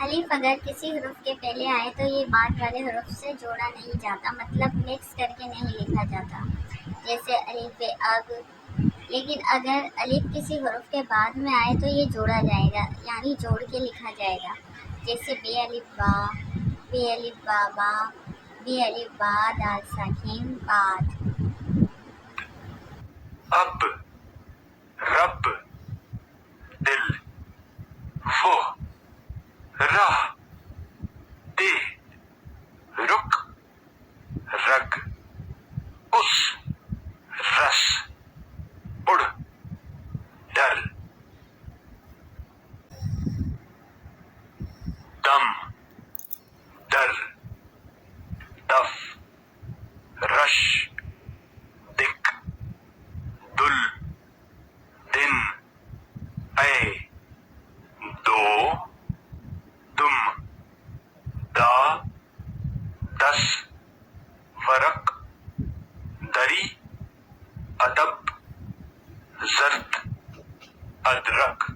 الف اگر کسی حرف کے پہلے آئے تو یہ بعد والے حرف سے جوڑا نہیں جاتا، مطلب مکس کر کے نہیں لکھا جاتا، جیسے الف اب۔ لیکن اگر الف کسی حرف کے بعد میں آئے تو یہ جوڑا جائے گا، یعنی جوڑ کے لکھا جائے گا، جیسے بے الف با، بے الف با با، بے الف با دال ساکن باد۔ اب، رب، دل، وہ، راہ، دے، رک، رگ، اس، رس، اڑ، ڈر، دم، در، دف، رش، دک، دل، دن، اے، دو، دم، دا، دس، ورق، دری، ادب، زرد، ادرک۔